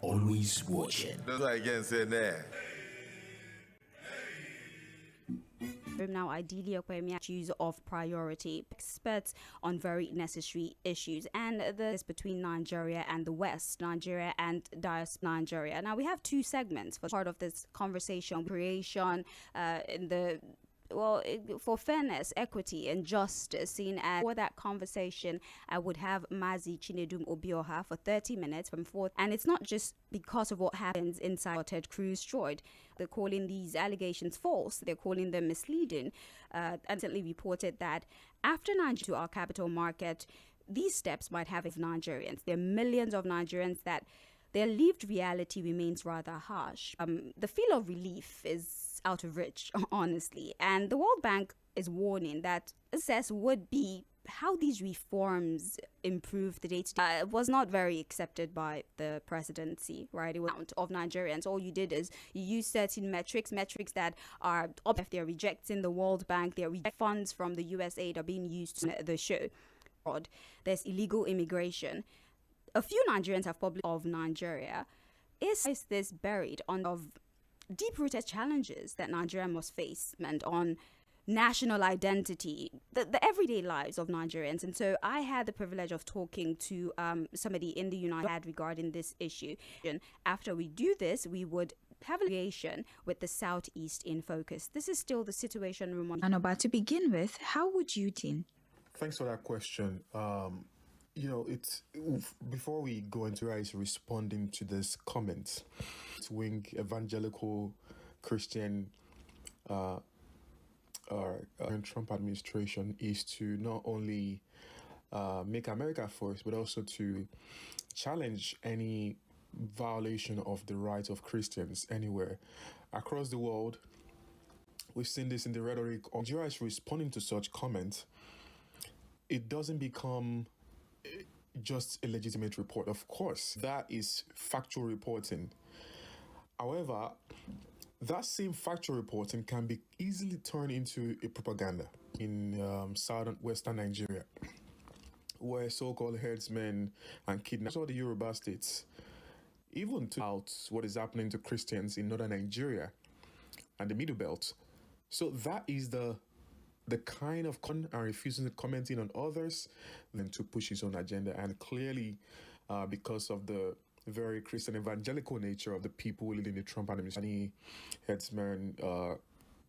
always watching. That's what I can say there. Now, ideally, issues of priority, experts on very necessary issues, and this between Nigeria and the West, Nigeria and diaspora Nigeria. Now, we have two segments for part of this conversation: creation for fairness, equity, and justice. Seen as for that conversation, I would have Mazi Chinedum Obioha for 30 minutes from 4. And it's not just because of what happens inside Ted Cruz destroyed. They're calling these allegations false. They're calling them misleading. Recently reported that after Nigeria to our capital market, these steps might have Nigerians. There are millions of Nigerians that their lived reality remains rather harsh. The feel of relief is out of reach, honestly. And the World Bank is warning that assess would be how these reforms improve the day-to-day. Was not very accepted by the presidency, right? It was out of Nigerians. All you did is you use certain metrics that are up. If they're rejecting the World Bank, their funds from the USAID are being used to the show. There's illegal immigration. A few Nigerians have published of Nigeria. Is this buried of deep-rooted challenges that Nigeria must face and on national identity, the everyday lives of Nigerians? And so I had the privilege of talking to somebody in the United States regarding this issue. And after we do this, we would have a liaison with the Southeast in focus. This is still the situation room. But to begin with, how would you think? Thanks for that question. It's before we go into responding to this comment, wing evangelical Christian Trump administration is to not only make America first, but also to challenge any violation of the rights of Christians anywhere across the world. We've seen this in the rhetoric. Nigeria is responding to such comments. It doesn't become just a legitimate report. Of course, that is factual reporting. However, that same factual reporting can be easily turned into a propaganda in western Nigeria, where so-called herdsmen and kidnappers of the Yoruba states, even to out what is happening to Christians in northern Nigeria and the Middle Belt. So that is the kind of and refusing to commenting on others than to push his own agenda. And clearly, because of the very Christian evangelical nature of the people leading the Trump administration, any headsman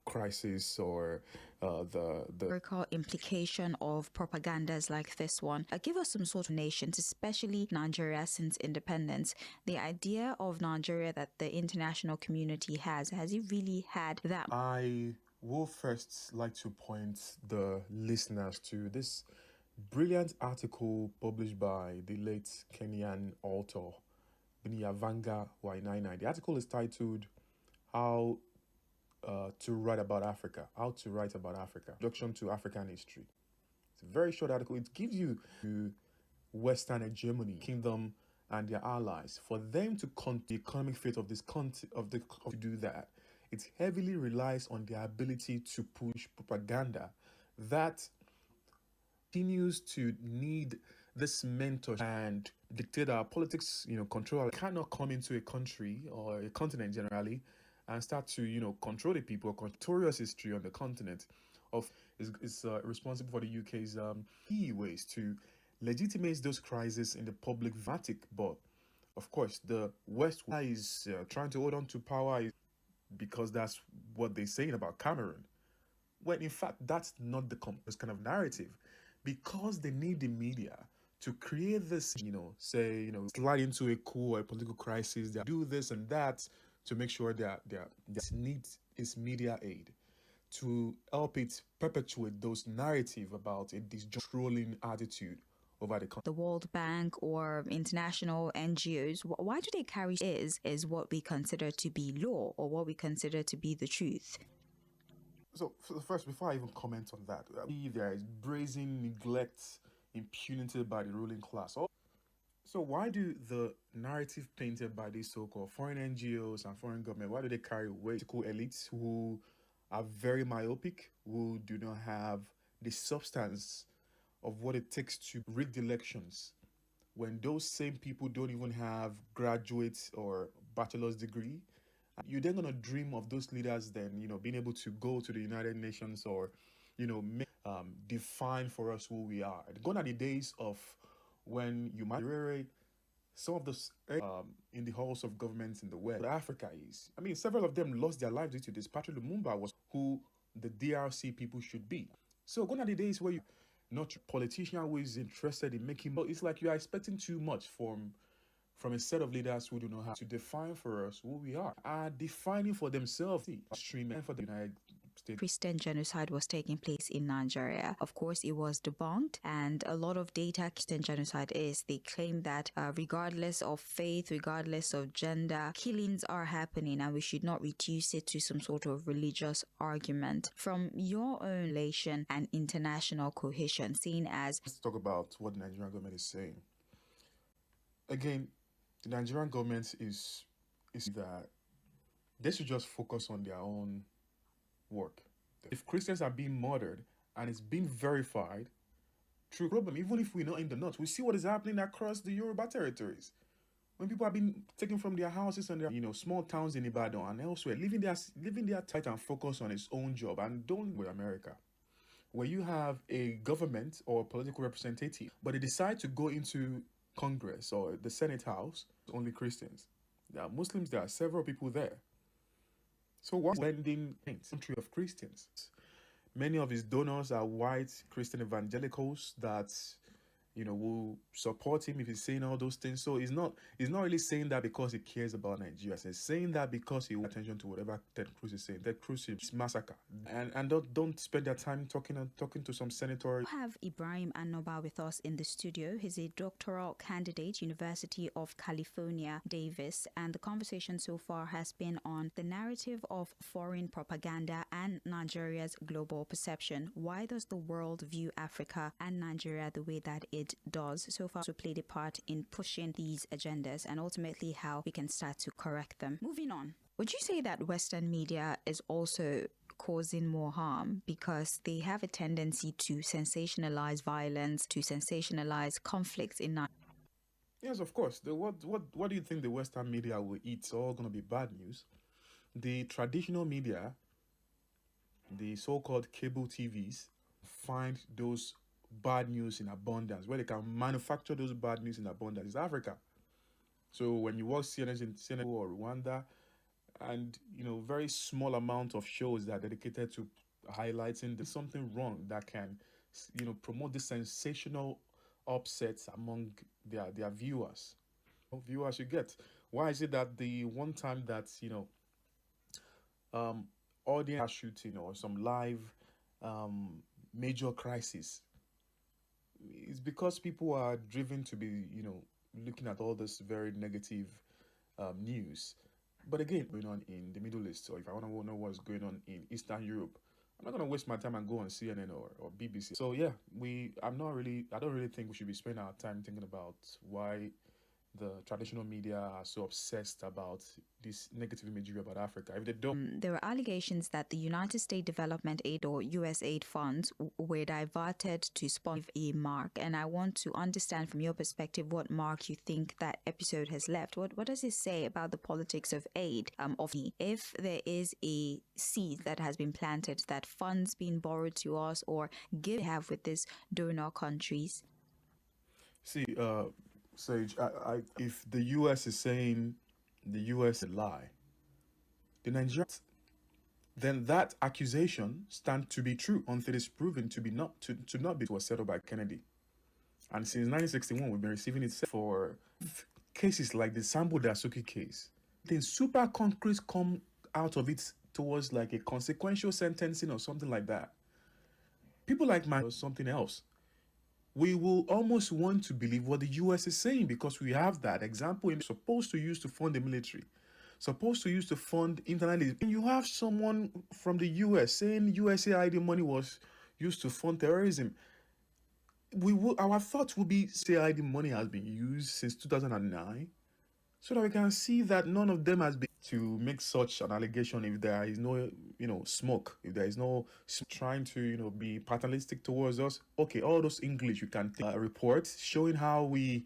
crisis or the implication of propagandas like this one. Give us some sort of nations, especially Nigeria since independence. The idea of Nigeria that the international community has it really had that? I will first like to point the listeners to this brilliant article published by the late Kenyan author Binyavanga Wainaina. The article is titled How to Write About Africa. Introduction to African History. It's a very short article. It gives you Western hegemony, kingdom, and their allies. For them to the economic fate of this to do that, it heavily relies on their ability to push propaganda that continues to need this mentor and dictate our politics, control. Cannot come into a country or a continent generally and start to, control the people. Notorious history on the continent is responsible for the UK's key ways to legitimate those crises in the public vernacular. But of course, the West is trying to hold on to power because that's what they're saying about Cameron. When in fact, that's not the kind of narrative, because they need the media to create this, slide into a coup or a political crisis. They do this and that to make sure that needs is media aid to help it perpetuate those narrative about a discontrolling attitude over the World Bank or international NGOs. Why do they carry is what we consider to be law or what we consider to be the truth? So first, before I even comment on that, there is brazen neglect, impunity by the ruling class. So why do the narrative painted by these so-called foreign NGOs and foreign government, why do they carry weight? Political elites who are very myopic, who do not have the substance of what it takes to rig the elections when those same people don't even have graduate or bachelor's degree, you're then gonna dream of those leaders then, being able to go to the United Nations or, define for us who we are. Gone are the days of when you might some of those in the halls of governments in the West. Africa is. I mean, several of them lost their lives due to this. Patrick Lumumba was who the DRC people should be. So gone are the days where you not a politician who is interested in making, but it's like you are expecting too much from a set of leaders who do not have to define for us who we are defining for themselves streaming for the United States. Christian genocide was taking place in Nigeria. Of course, it was debunked, and a lot of data Christian genocide is. They claim that regardless of faith, regardless of gender, killings are happening, and we should not reduce it to some sort of religious argument. From your own relation and international cohesion, seen as... Let's talk about what the Nigerian government is saying. Again, the Nigerian government is that they should just focus on their own work. If Christians are being murdered and it's been verified, true problem, even if we're not in the north, we see what is happening across the Yoruba territories. When people have been taken from their houses and their small towns in Ibadan and elsewhere, living their tight and focus on its own job, and don't with America, where you have a government or a political representative, but they decide to go into Congress or the Senate House, only Christians. There are Muslims, there are several people there. So what's lending country of Christians? Many of his donors are white Christian evangelicals that will support him if he's saying all those things. So he's not really saying that because he cares about Nigeria. He's saying that because he wants attention to whatever Ted Cruz is saying. Ted Cruz is massacre. And don't spend their time talking to some senator. We have Ibrahim Anoba with us in the studio. He's a doctoral candidate, University of California, Davis, and the conversation so far has been on the narrative of foreign propaganda and Nigeria's global perception. Why does the world view Africa and Nigeria the way that it does so far? To played a part in pushing these agendas and ultimately how we can start to correct them. Moving on, would you say that Western media is also causing more harm because they have a tendency to sensationalize violence, to sensationalize conflicts in Nigeria? Yes, of course. What do you think the Western media will eat? It's all going to be bad news. The traditional media, the so-called cable TVs, find those bad news in abundance. Where they can manufacture those bad news in abundance is Africa. So when you watch CNN in Senegal or Rwanda, and very small amount of shows that are dedicated to highlighting there's something wrong that can promote the sensational upsets among their viewers. Viewers you get. Why is it that the one time that audience shooting or some live major crisis, it's because people are driven to be looking at all this very negative news. But again, going on in the Middle East, or if I want to know what's going on in Eastern Europe, I'm not going to waste my time and go on CNN or BBC. So yeah, I don't really think we should be spending our time thinking about why the traditional media are so obsessed about this negative imagery about Africa. If they don't... There were allegations that the United States Development Aid or USAID funds were diverted to sponsor a mark. And I want to understand from your perspective what mark you think that episode has left. What does it say about the politics of aid? If there is a seed that has been planted, that funds being borrowed to us or give have with these donor countries? See, Sage, if the U.S. is saying the U.S. is a lie, the Nigerians, then that accusation stands to be true until it's proven to be not was settled by Kennedy. And since 1961, we've been receiving it for cases like the Sambo Dasuki case. Then super concrete come out of it towards like a consequential sentencing or something like that. People like mine or something else. We will almost want to believe what the U.S. is saying because we have that example supposed to use to fund the military, supposed to use to fund internally. And you have someone from the U.S. saying USAID money was used to fund terrorism. Our thoughts will be USAID money has been used since 2009, so that we can see that none of them has been to make such an allegation if there is no smoke, if there is no trying to be paternalistic towards us. Okay, all those English you can reports showing how we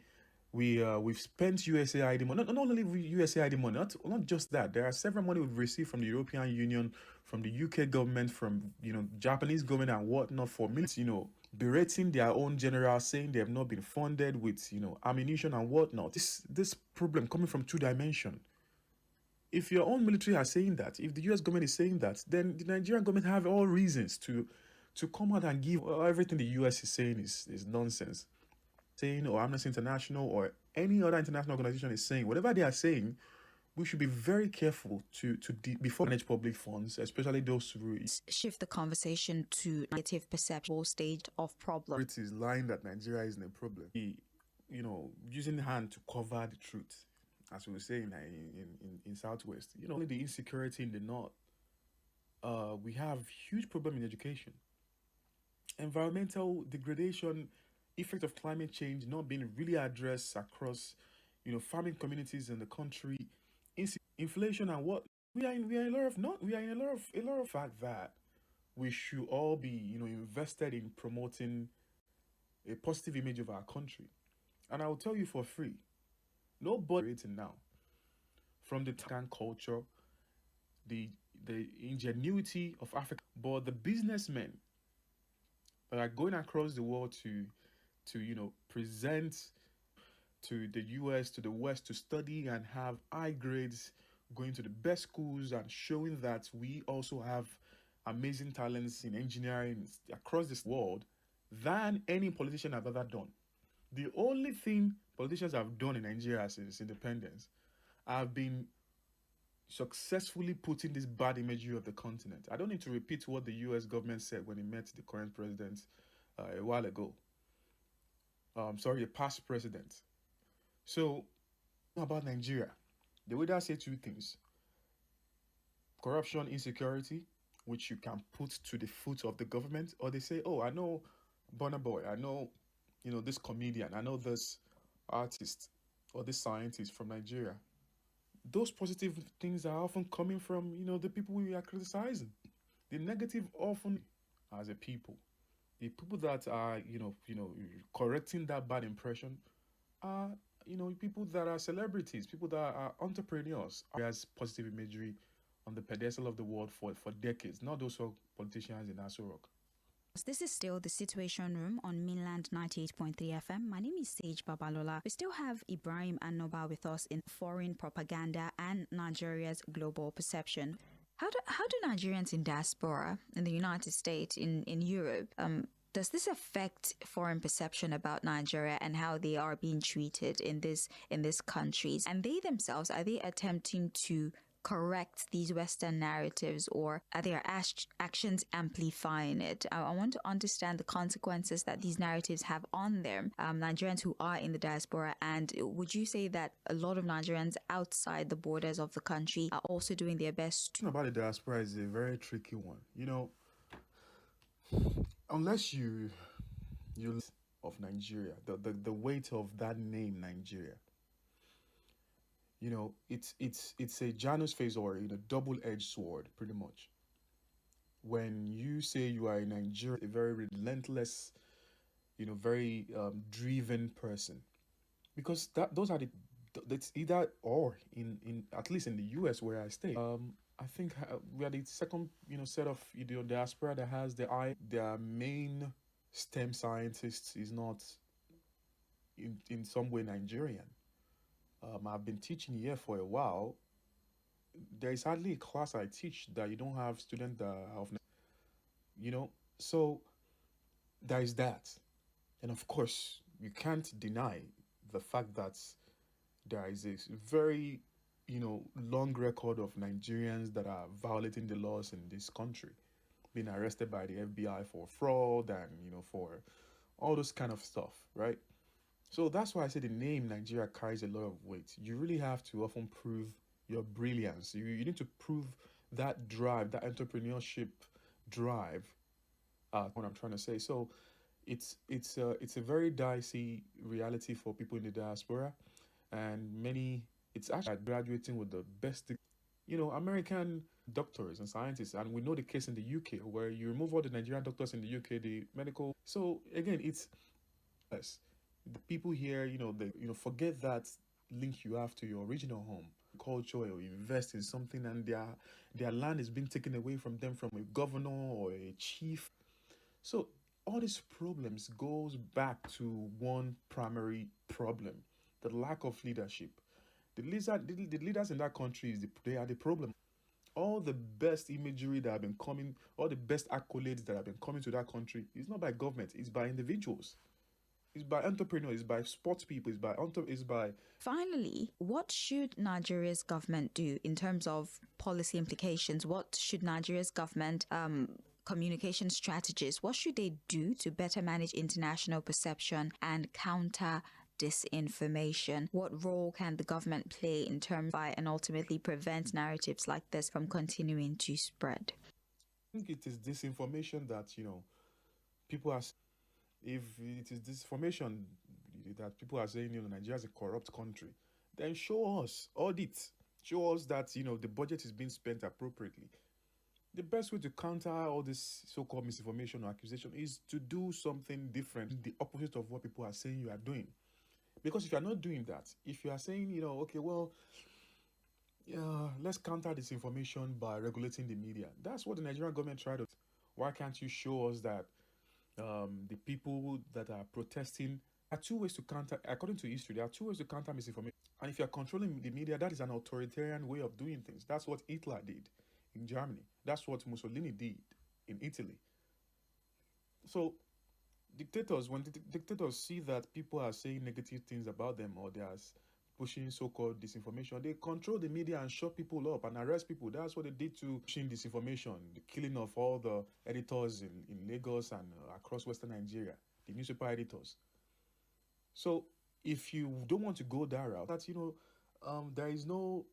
We've spent USAID money, not only USAID money, not just that. There are several money we've received from the European Union, from the UK government, from Japanese government and whatnot for military, berating their own generals, saying they have not been funded with ammunition and whatnot. This problem coming from two dimensions. If your own military are saying that, if the US government is saying that, then the Nigerian government have all reasons to come out and give everything the US is saying is nonsense. Saying, or Amnesty International or any other international organization is saying, whatever they are saying, we should be very careful before manage public funds, especially those who shift the conversation to negative perceptual stage of problem. It is lying that Nigeria isn't a problem. Using the hand to cover the truth, as we were saying in Southwest. Only the insecurity in the North. We have huge problem in education, environmental degradation, effect of climate change not being really addressed across, farming communities in the country, inflation and what we are in a lot of fact that we should all be, invested in promoting a positive image of our country. And I will tell you for free, nobody rating now from the African culture, the ingenuity of Africa, but the businessmen that are going across the world to present to the US, to the West, to study and have high grades, going to the best schools and showing that we also have amazing talents in engineering across this world than any politician have ever done. The only thing politicians have done in Nigeria since independence have been successfully putting this bad imagery of the continent. I don't need to repeat what the US government said when it met the current president a while ago. A past president. So, about Nigeria, the way that say two things: corruption, insecurity, which you can put to the foot of the government, or they say, oh, I know Burna Boy, I know, this comedian, I know this artist or this scientist from Nigeria. Those positive things are often coming from, the people we are criticizing. The negative often, as a people, the people that are, correcting that bad impression are, people that are celebrities, people that are entrepreneurs. There's positive imagery on the pedestal of the world for decades, not those who are politicians in Aso Rock. This is still the Situation Room on Mainland 98.3 FM. My name is Sage Babalola. We still have Ibrahim Anoba with us in foreign propaganda and Nigeria's global perception. How do Nigerians in diaspora, in the United States, in Europe, does this affect foreign perception about Nigeria and how they are being treated in these countries? And they themselves, are they attempting to correct these Western narratives, or are their actions amplifying it? I want to understand the consequences that these narratives have on them, Nigerians who are in the diaspora. And would you say that a lot of Nigerians outside the borders of the country are also doing their best? About the diaspora is a very tricky one. Unless you of Nigeria, the weight of that name Nigeria. It's a Janus phase, or a double-edged sword, pretty much. When you say you are a Nigerian, a very relentless, very driven person, because those are that's either or in at least in the US where I stay. I think we are the second set of diaspora that has their main STEM scientist is not in some way Nigerian. I've been teaching here for a while. There is hardly a class I teach that you don't have students that are of, so there is that. And of course, you can't deny the fact that there is a very, long record of Nigerians that are violating the laws in this country, being arrested by the FBI for fraud and, for all those kind of stuff, right? So that's why I say the name Nigeria carries a lot of weight. You really have to often prove your brilliance. You need to prove that drive, that entrepreneurship drive. What I'm trying to say. So it's a very dicey reality for people in the diaspora, and it's actually graduating with the best, American doctors and scientists. And we know the case in the UK where you remove all the Nigerian doctors in the UK, the medical. So again, it's yes. The people here, they forget that link you have to your original home, culture, or invest in something, and their land is being taken away from them from a governor or a chief. So all these problems goes back to one primary problem: the lack of leadership. The leaders in that country they are the problem. All the best imagery that have been coming, all the best accolades that have been coming to that country is not by government, it's by individuals. It's by entrepreneurs, it's by sports people, it's by... Finally, what should Nigeria's government do in terms of policy implications? What should Nigeria's government communication strategies, what should they do to better manage international perception and counter disinformation? What role can the government play in terms of and ultimately prevent narratives like this from continuing to spread? I think it is disinformation that, people are... If it is disinformation that people are saying, Nigeria is a corrupt country, then show us, audit. Show us that, the budget is being spent appropriately. The best way to counter all this so-called misinformation or accusation is to do something different, the opposite of what people are saying you are doing. Because if you are not doing that, if you are saying, okay, well, let's counter disinformation by regulating the media. That's what the Nigerian government tried to do. Why can't you show us that the people that are protesting, there are two ways to counter, according to history, there are two ways to counter misinformation. And if you're controlling the media, that is an authoritarian way of doing things. That's what Hitler did in Germany. That's what Mussolini did in Italy. So dictators, when dictators see that people are saying negative things about them, or they are pushing so-called disinformation, they control the media and shut people up and arrest people. That's what they did to pushing disinformation, the killing of all the editors in Lagos and across Western Nigeria, the newspaper editors. So if you don't want to go that route, that there is no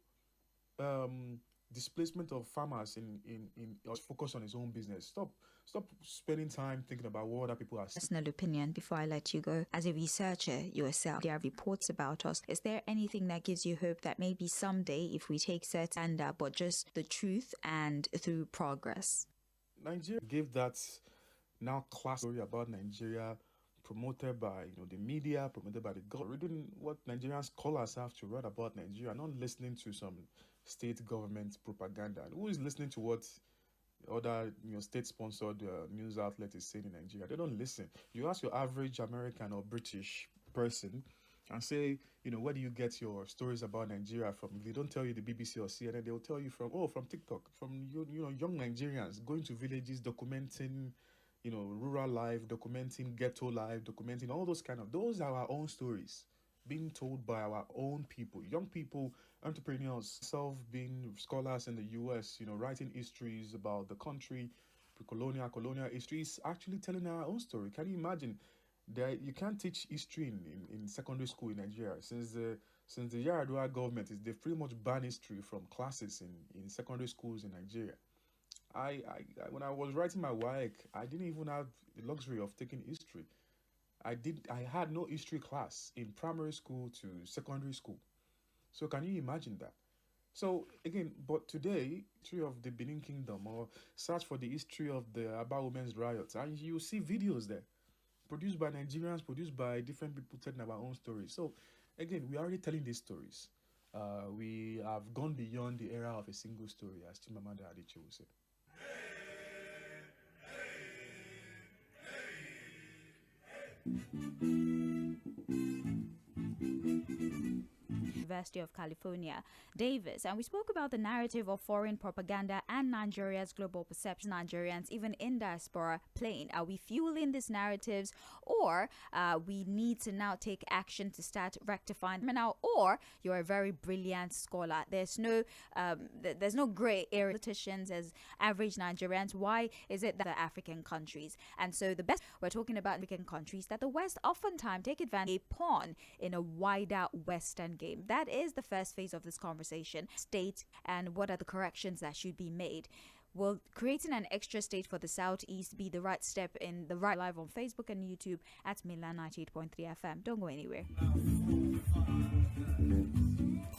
displacement of farmers in focus on his own business. Stop spending time thinking about what other people are saying. Personal opinion before I let you go. As a researcher yourself, there are reports about us. Is there anything that gives you hope that maybe someday, if we take certain but just the truth and through progress? Nigeria gave that now class story about Nigeria, promoted by the media, promoted by the government, reading what Nigerian scholars have to write about Nigeria, not listening to some state government propaganda. Who is listening to what other state-sponsored news outlet is saying in Nigeria? They don't listen. You ask your average American or British person and say, where do you get your stories about Nigeria from? If they don't tell you the BBC or CNN, they will tell you from TikTok, from young Nigerians going to villages, documenting rural life, documenting ghetto life, documenting all those those are our own stories being told by our own people, young people, entrepreneurs, self being scholars in the US, writing histories about the country, pre-colonial, colonial history, is actually telling our own story. Can you imagine that you can't teach history in secondary school in Nigeria? Since the Yar'Adua government, they've pretty much banned history from classes in secondary schools in Nigeria. I when I was writing my WAEC, I didn't even have the luxury of taking history. I had no history class in primary school to secondary school. So can you imagine that? So again, but today, history of the Benin Kingdom, or search for the history of the Aba women's riots, and you see videos there, produced by Nigerians, produced by different people telling our own stories. So again, we are already telling these stories. We have gone beyond the era of a single story, as Chimamanda Adichie would say. University of California, Davis, and we spoke about the narrative of foreign propaganda and Nigeria's global perception. Nigerians, even in diaspora, playing. Are we fueling these narratives, or we need to now take action to start rectifying them now? Or you're a very brilliant scholar. There's no gray area. Politicians as average Nigerians. Why is it that the African countries? And so the best we're talking about African countries that the West oftentimes take advantage of a pawn in a wider Western game. That is the first phase of this conversation. State and what are the corrections that should be made. Will creating an extra state for the Southeast be the right step in the right? Live on Facebook and YouTube at Milan 98.3 FM. Don't go anywhere.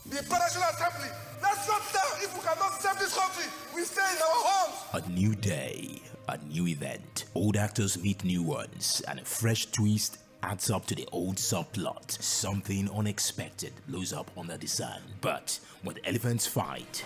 The National Assembly, let's shut down. If we cannot save this country, we stay in our homes. A new day, a new event. Old actors meet new ones, and a fresh twist adds up to the old subplot. Something unexpected blows up under the sun. But when the elephants fight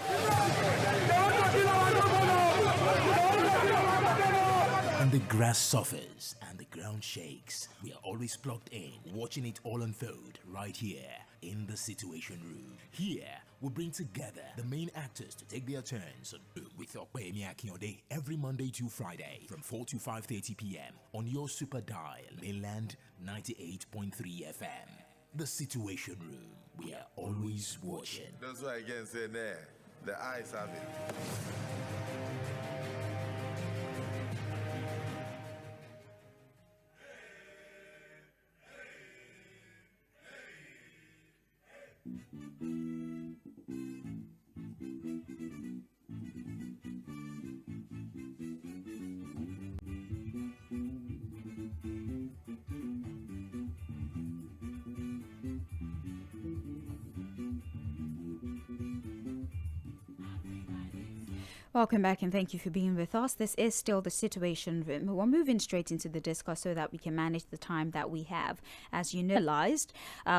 and the grass suffers and the ground shakes, we are always plugged in, watching it all unfold right here in the Situation Room. Here, we bring together the main actors to take their turns with Tᴏɪᴛᴛᴇʀ every Monday to Friday from 4 to 5:30 p.m. on your super dial, mainland 98.3 FM. The Situation Room. We are always watching. That's why again say there, the eyes have it. Welcome back and thank you for being with us. This is still the Situation Room. We're moving straight into the discourse so that we can manage the time that we have. As you know,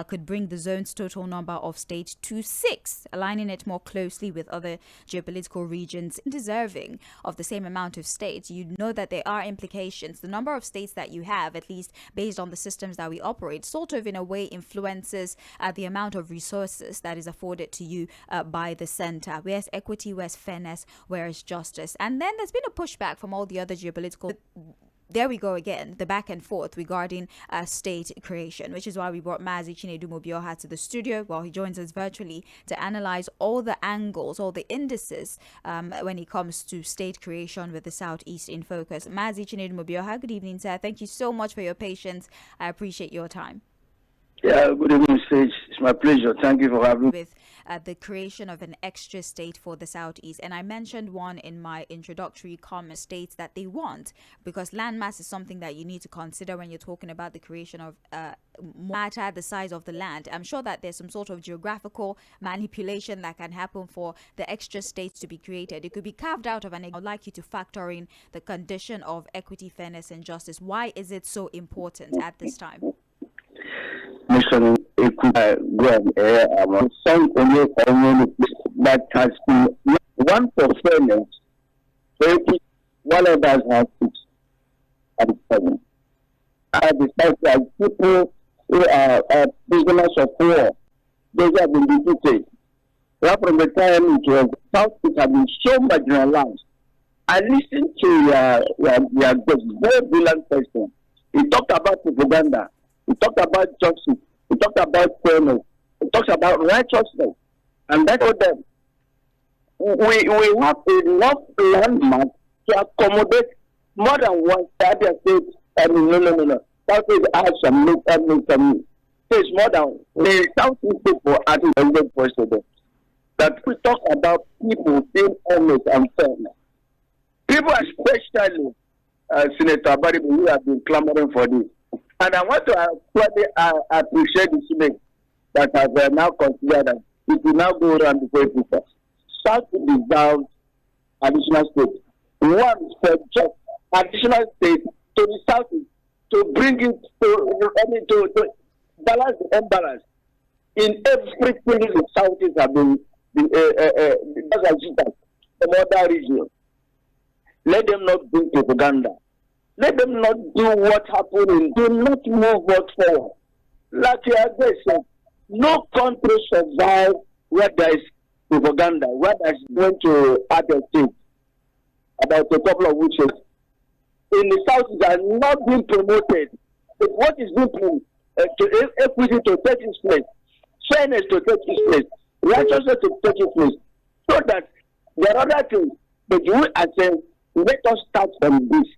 could bring the zone's total number of states to 6, aligning it more closely with other geopolitical regions deserving of the same amount of states. You know that there are implications. The number of states that you have, at least based on the systems that we operate, sort of in a way influences the amount of resources that is afforded to you by the center. Where's equity, where's fairness, where's justice? And then there's been a pushback from all the other geopolitical. There we go again, the back and forth regarding state creation, which is why we brought Mazi Chinedum Obiorha to the studio. Well, he joins us virtually to analyze all the angles, all the indices when it comes to state creation with the Southeast in focus. Mazi Chinedum Obiorha, good evening, sir. Thank you so much for your patience. I appreciate your time. Yeah, good evening, Sage. It's my pleasure. Thank you for having me. With the creation of an extra state for the Southeast. And I mentioned one in my introductory comment, states that they want, because landmass is something that you need to consider when you're talking about the creation of matter, the size of the land. I'm sure that there's some sort of geographical manipulation that can happen for the extra states to be created. It could be carved out of an. I'd like you to factor in the condition of equity, fairness, and justice. Why is it so important at this time? That has been one for fairness, one of us has 6 and 7. I decide that people who are prisoners of war, those have been defeated. Right from the time it was South have been so marginalized. I listened to your very brilliant person. He talked about propaganda. He talked about justice. He talked about fairness. He talks about righteousness. And that's what them. We have enough landmark to accommodate more than one state. No. Southeast has some states more than the Southeast people at 100%. That we talk about people being honest and fairness. People, especially Senator Baribu, who have been clamoring for this. And I want to appreciate the Senate that has now considered that it will now go around before people. South deserves additional states. One for just additional states to the South to bring it to balance the imbalance. In everything the Southeast have been from other regions. Let them not bring propaganda. Let them not do what happened. Do not move what forward. Like you said, no country survives where there is propaganda, where there is going to other states about a couple of weeks. In the South, they are not being promoted. But what is being promoted? To equity to take its place, fairness to take its place, righteousness to take its place, so that there are other things. But you are saying, let us start from this.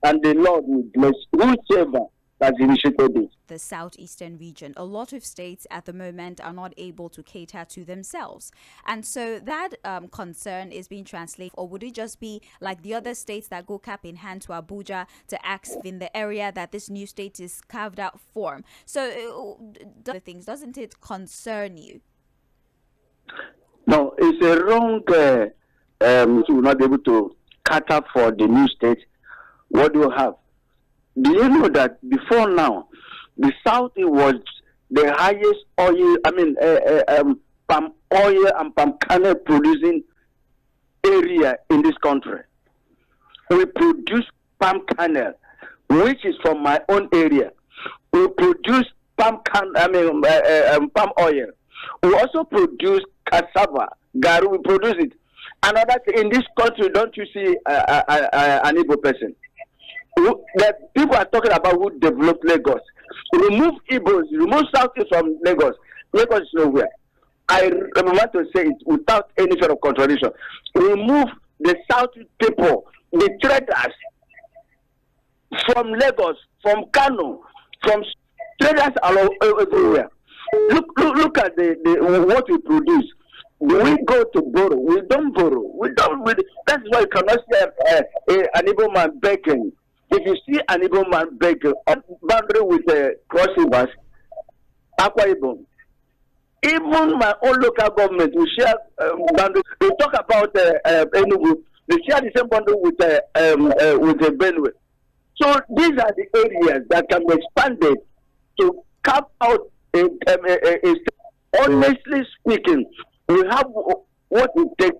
And the Lord will bless whoever has initiated it. The southeastern region, a lot of states at the moment are not able to cater to themselves. And so that concern is being translated, or would it just be like the other states that go cap in hand to Abuja to ask in the area that this new state is carved out for? So the things, doesn't it concern you? No, it's a wrong, we will not be able to cater for the new state. What do you have? Do you know that before now, the South was the highest oil, palm oil and palm kernel producing area in this country. We produce palm kernel, which is from my own area. We produce palm oil. We also produce cassava, garu. We produce it. Another thing, in this country, don't you see an Igbo person? The people are talking about who developed Lagos. Remove Igbos, remove Southeast from Lagos. Lagos is nowhere. I want to say it without any sort of contradiction. Remove the Southeast people, the traders from Lagos, from Kano, from traders all everywhere. Look at the what we produce. We go to borrow. We don't borrow. That's why you cannot see an Igbo man begging. If you see an Igbo man begging on boundary with cross rivers, Akwa Ibom, even my own local government, we share boundary. We talk about Enugu. We share the same boundary with the Benue. So these are the areas that can be expanded to carve out a honestly speaking, we have what it takes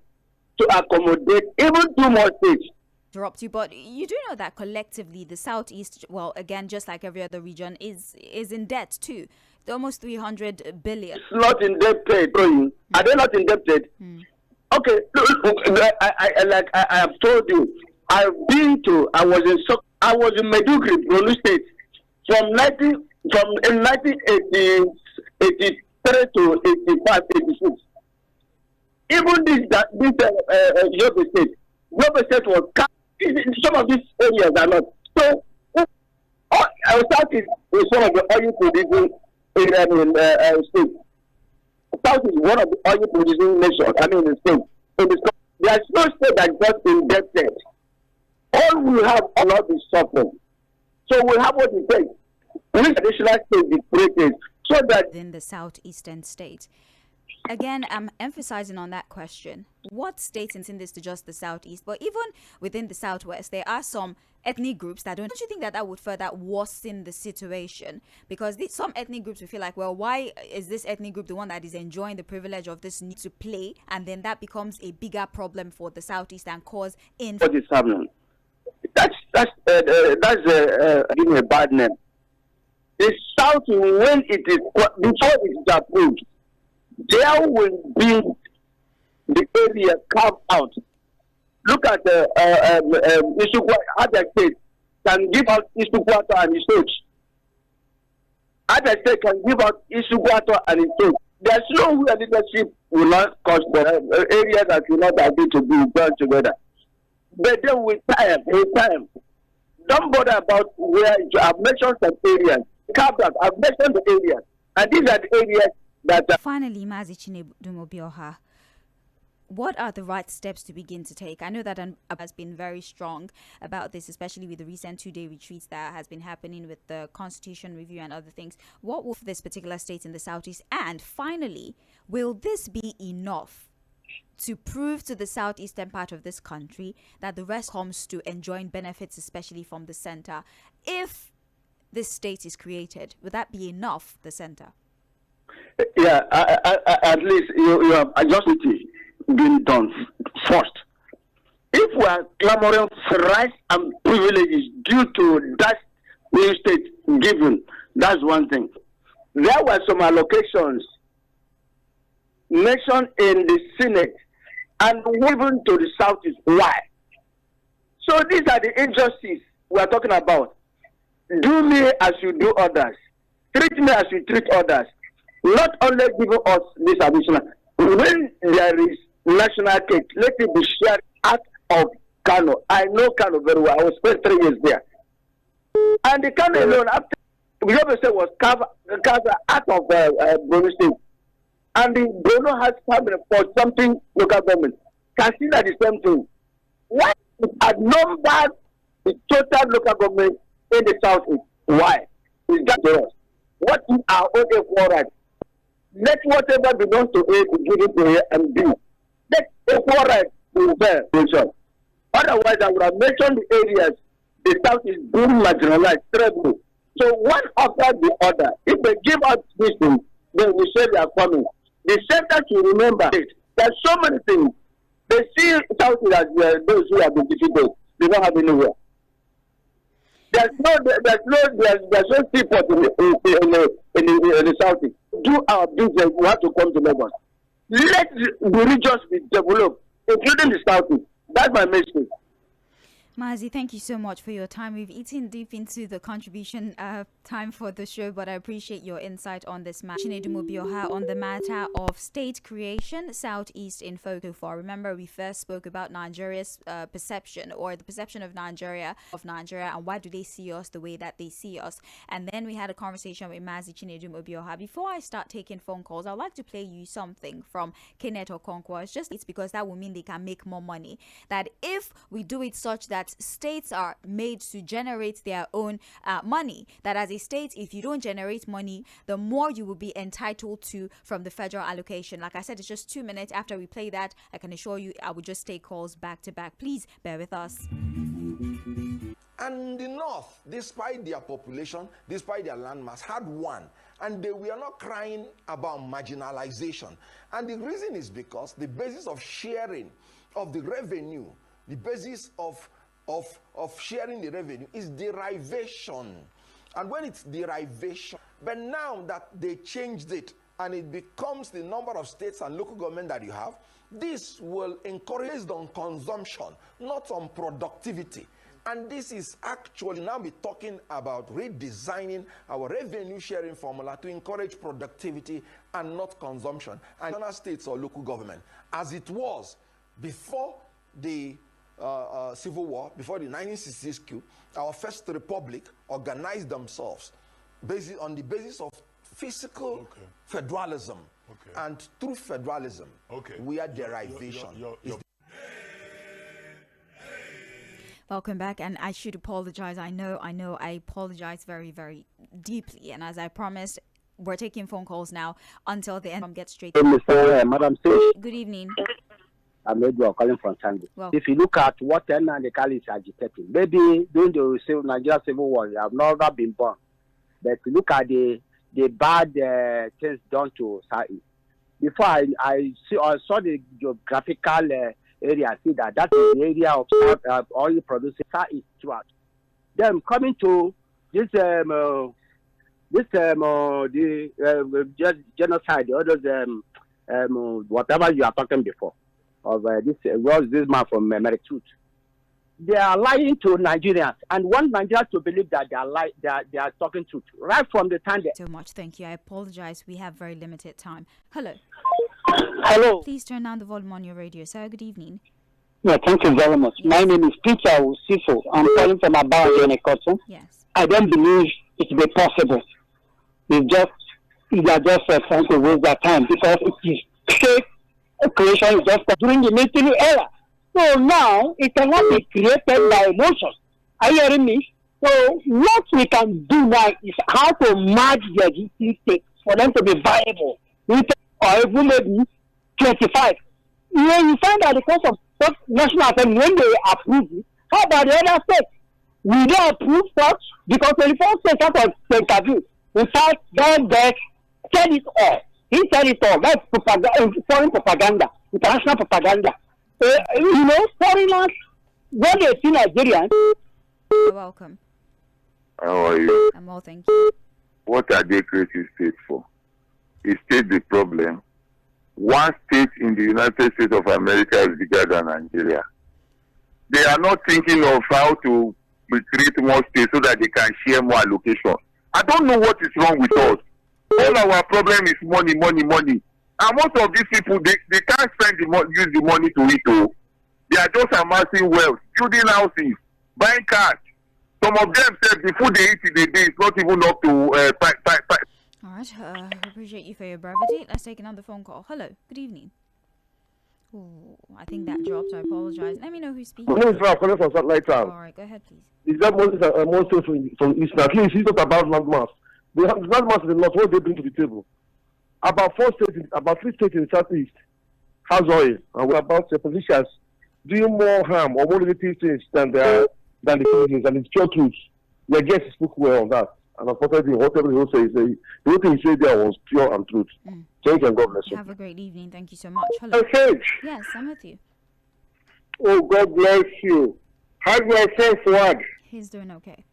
to accommodate even 2 more states. Interrupt you, but you do know that collectively the Southeast, well, again, just like every other region, is in debt too. It's almost 300 billion. It's not indebted. Are they not indebted? Okay, look, I have told you, I was in Maiduguri, Borno State, from 1983 to 85, 86. Even this Yᴏᴜ State was cut. Some of these areas are not. So, South is one of the oil producing states. South is one of the oil producing nations. There's no state that got indebted. All we have will not be suffering. So we have what it takes. Which additional state be created so that in the southeastern state. Again, I'm emphasizing on that question. What states in this to just the southeast? But even within the southwest, there are some ethnic groups that don't you think that would further worsen the situation? Because some ethnic groups will feel like, well, why is this ethnic group the one that is enjoying the privilege of this need to play? And then that becomes a bigger problem for the southeast and cause what is happening? That's giving a bad name. The South, when it is before it is approved, there will be the area carved out. Look at other states can give out Istituto and Isoch. Other states can give out Istituto and Isoch. There's no way leadership will not cause the areas that will not agree to be done together. But then with time, don't bother about where I've mentioned some areas. Carved out. I've mentioned the areas. And these are the areas that Finally, Mazi Chinedum Obiorha, what are the right steps to begin to take? I know that has been very strong about this, especially with the recent 2-day retreats that has been happening with the constitution review and other things. What will this particular state in the southeast? And finally, will this be enough to prove to the southeastern part of this country that the rest comes to enjoying benefits, especially from the center? If this state is created, would that be enough, the center? Yeah, at least you have adjustment being done first. If we are clamoring for rights and privileges due to that new state given, that's one thing. There were some allocations mentioned in the Senate and even to the Southeast. Why? So these are the injustices we are talking about. Do me as you do others. Treat me as you treat others. Not only giving us this additional. When there is national cake, let it be shared out of Kano. I know Kano very well. I was spent 3 years there. And the Kano alone, after Jöbɛsɛ was carved out of Borno State. And the Borno has family for something local government. Consider the same thing. Why outnumbered the total local government in the southeast? Why? Is that to us? What is our own equal right? Let whatever belongs to A be given to A and B. Let equal right prevail. Otherwise, I would have mentioned the areas the south is being marginalized, terrible. So one after the other, if they give us this thing, then we say they are coming. The center should remember it. There's so many things. They see South as those who have been defeated. They don't have anywhere. There's no seaport in the South. Do our business. We have to come to Lagos. Let the regions be developed, including the South. That's my message. Mazi, thank you so much for your time. We've eaten deep into the contribution time for the show, but I appreciate your insight on this matter. Chinedu Obioha on the matter of state creation, Southeast in focus. Remember, we first spoke about Nigeria's perception, or the perception of Nigeria, and why do they see us the way that they see us. And then we had a conversation with Mazi Chinedu Obioha. Before I start taking phone calls, I'd like to play you something from Kenneth Okonkwo. It's because that will mean they can make more money. That if we do it such that states are made to generate their own money, that as a state, if you don't generate money, the more you will be entitled to from the federal allocation. Like I said, it's just 2 minutes. After we play that, I can assure you I will just take calls back to back. Please bear with us. And the North, despite their population, despite their landmass, had one. And they were not crying about marginalization. And the reason is because the basis of sharing of the revenue, the basis of sharing the revenue is derivation. And when it's derivation, but now that they changed it and it becomes the number of states and local government that you have, this will encourage on consumption, not on productivity. And this is actually now be talking about redesigning our revenue sharing formula to encourage productivity and not consumption. And states or local government, as it was before the Civil War, before the 1966 coup, our first republic organized themselves on the basis of physical federalism. And through federalism, we are derivation. Welcome back, and I should apologize. I know, I apologize very, very deeply. And as I promised, we're taking phone calls now until the end. Get straight. Madam Sage. Good evening. I'm calling from Tango. Well, if you look at what Nnamdi is agitating, maybe during the Nigeria Civil War, you have never been born. But look at the bad things done to Southeast. Before I saw the geographical area, I see that is the area of oil producing Southeast throughout. Then coming to this genocide, the others, whatever you are talking before. Of this man from Truth. They are lying to Nigerians and want Nigerians to believe that they are talking truth right from the time. So much, thank you. I apologize. We have very limited time. Hello. Hello. Please turn down the volume on your radio, sir. Good evening. Yeah, thank you very much. My name is Peter Usifo. I'm calling from Abawa. Yes. I don't believe it will be possible. They are just trying to waste their time because it is fake. Creation is just during the military era. So now it cannot be created by emotions. Are you hearing me? So what we can do now is how to merge the existing states for them to be viable. Or even maybe 25. You find that the cost of national assembly, when they approve it, how about the other states? We don't approve such because 24 states out of the interview. In fact, God said it all. He said it all. That's foreign propaganda, international propaganda. Foreigners, when they see Nigerians. You're welcome. How are you? I'm well, thank you. What are they creating states for? Is state the problem? One state in the United States of America is bigger than Nigeria. They are not thinking of how to create more states so that they can share more allocation. I don't know what is wrong with us. All our problem is money. And most of these people, they can't use the money to eat. They are just amassing wealth, building houses, buying cars. Some of them said the food they eat in a day is not even up to 5. All right, I appreciate you for your brevity. Let's take another phone call. Hello, good evening. Oh, I think that dropped. I apologize. Let me know who's speaking. My name is Ralph, calling from Satellite Town. All right, go ahead, please. Is that most from East? At least it's not about landmass. The landmass in the north, what they bring to the table. About 3 states in the southeast has oil, and we're about the politicians doing more harm or more negative things than the citizens, and it's pure truth. Your guest spoke well on that. And unfortunately, whatever he say, the whole thing he said there was pure and truth. Thank you and God bless you. Have a great evening. Thank you so much. Hello. Message. Yes, I'm with you. Oh, God bless you. How's my friend Fuad? He's doing okay.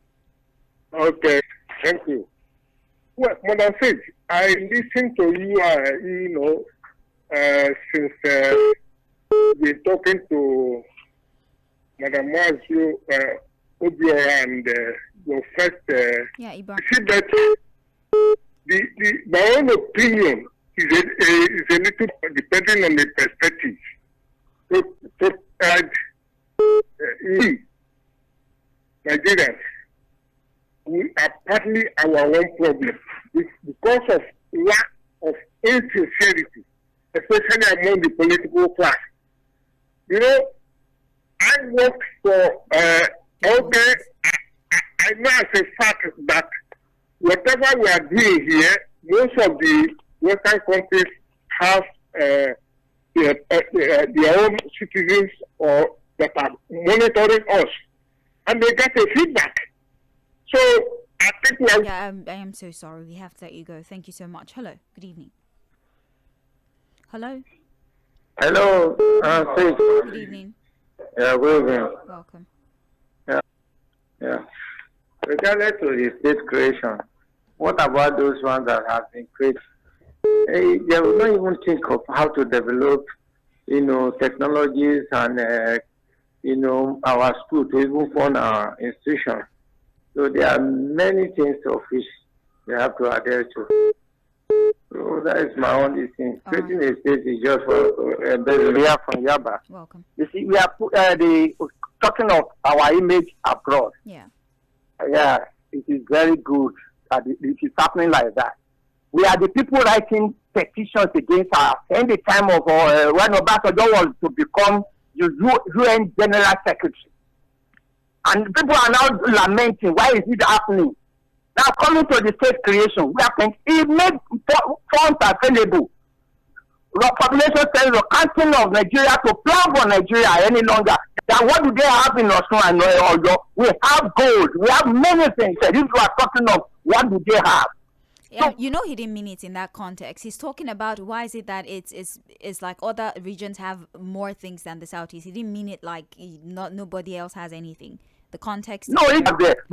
Okay, thank you. Well, Madam Sage, I listened to you, since we're talking to Madam Mazio Obio and your first. Yeah, Ibar. You see that my own opinion is a little depending on the perspective. So we, Nigerians, we are partly our own problem because of lack of insincerity, especially among the political class. You know, I worked for, I know as a fact that whatever we are doing here, most of the Western countries have their own citizens or that are monitoring us, and they get a feedback. So I think we are. Yeah, I am so sorry. We have to let you go. Thank you so much. Hello. Good evening. Hello. Hello. Good evening. Yeah, good evening. Welcome. Yeah. Regardless to the state creation, what about those ones that have been created? They will not even think of how to develop, technologies and, our school to even fund our institution. So there are many things of which they have to adhere to. So that is my only thing. Creating a state is just for we are from Yaba. Welcome. You see, we are talking of our image abroad. Yeah. Yeah, it is very good that it is happening like that. We are the people writing petitions against us in the time of when Obasanjo was to become the UN General Secretary. And people are now lamenting, why is it happening? Now coming to the state creation, it made funds available. The population says the country of Nigeria to plan for Nigeria any longer. Then what do they have in Osun and Oyo? We have gold. We have many things. If you are talking of what do they have? Yeah, he didn't mean it in that context. He's talking about why is it that it's like other regions have more things than the Southeast. He didn't mean it like nobody else has anything. The context. No, it's there.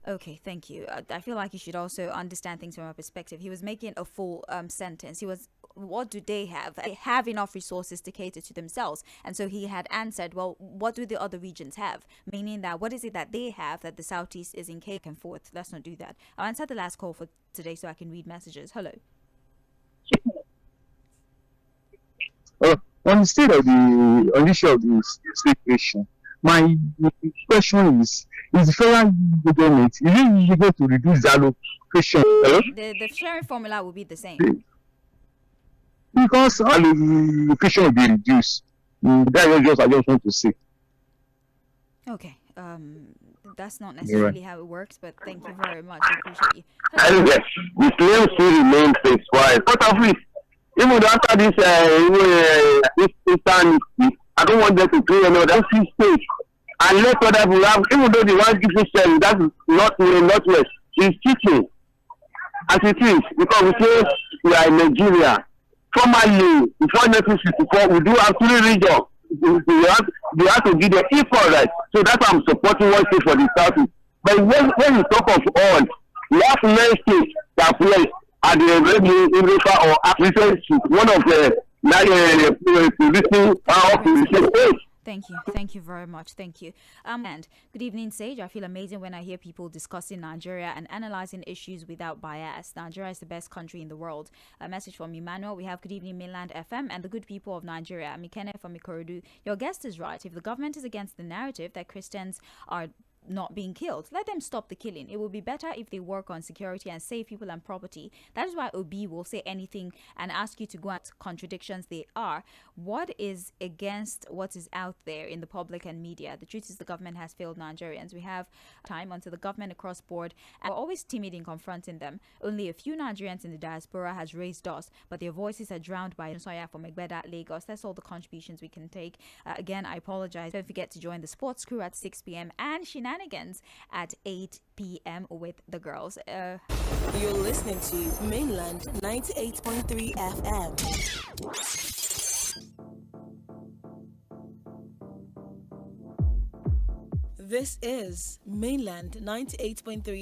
Okay, thank you. I feel like you should also understand things from a perspective. He was making a full sentence. He was, what do they have? They have enough resources to cater to themselves. And so he had answered, well, what do the other regions have? Meaning that what is it that they have that the Southeast is in cake and forth? Let's not do that. I'll answer the last call for today so I can read messages. Hello. On the state of the issue of the state creation, my question is the federal government, is it going to reduce the allocation? The sharing formula will be the same. Because allocation will be reduced. That's just I just want to say. Okay. That's not necessarily how it works, but thank you very much. I appreciate you. Hello. And yes, the claim still remains statewide. What of it? Even after this time, I don't want them to do another state. And let other people have, even though the one giving share, that is not west. It's cheating. As it is, because we say we are in Nigeria. Formerly, before 1964, we do have 3 regions. We have to give them equal rights. So that's why I'm supporting one state for the South. But when you talk of all, we have 9 states that play at the River or African, one of the policing states. Thank you very much. Thank you. And good evening, Sage. I feel amazing when I hear people discussing Nigeria and analyzing issues without bias. Nigeria is the best country in the world. A message from Emmanuel. We have good evening, Mainland FM and the good people of Nigeria. Mikene from Ikorodu. Your guest is right. If the government is against the narrative that Christians are not being killed, let them stop the killing. It will be better if they work on security and save people and property. That is why Obi will say anything and ask you to go at contradictions they are. What is against what is out there in the public and media? The truth is the government has failed Nigerians. We have time until the government across board and we're always timid in confronting them. Only a few Nigerians in the diaspora has raised us, but their voices are drowned by Soya from Egbeda, Lagos. That's all the contributions we can take. Again, I apologize. Don't forget to join the sports crew at 6 p.m. and Shinani shenanigans at 8 p.m. with the girls. You're listening to Mainland 98.3 FM. This is Mainland 98.3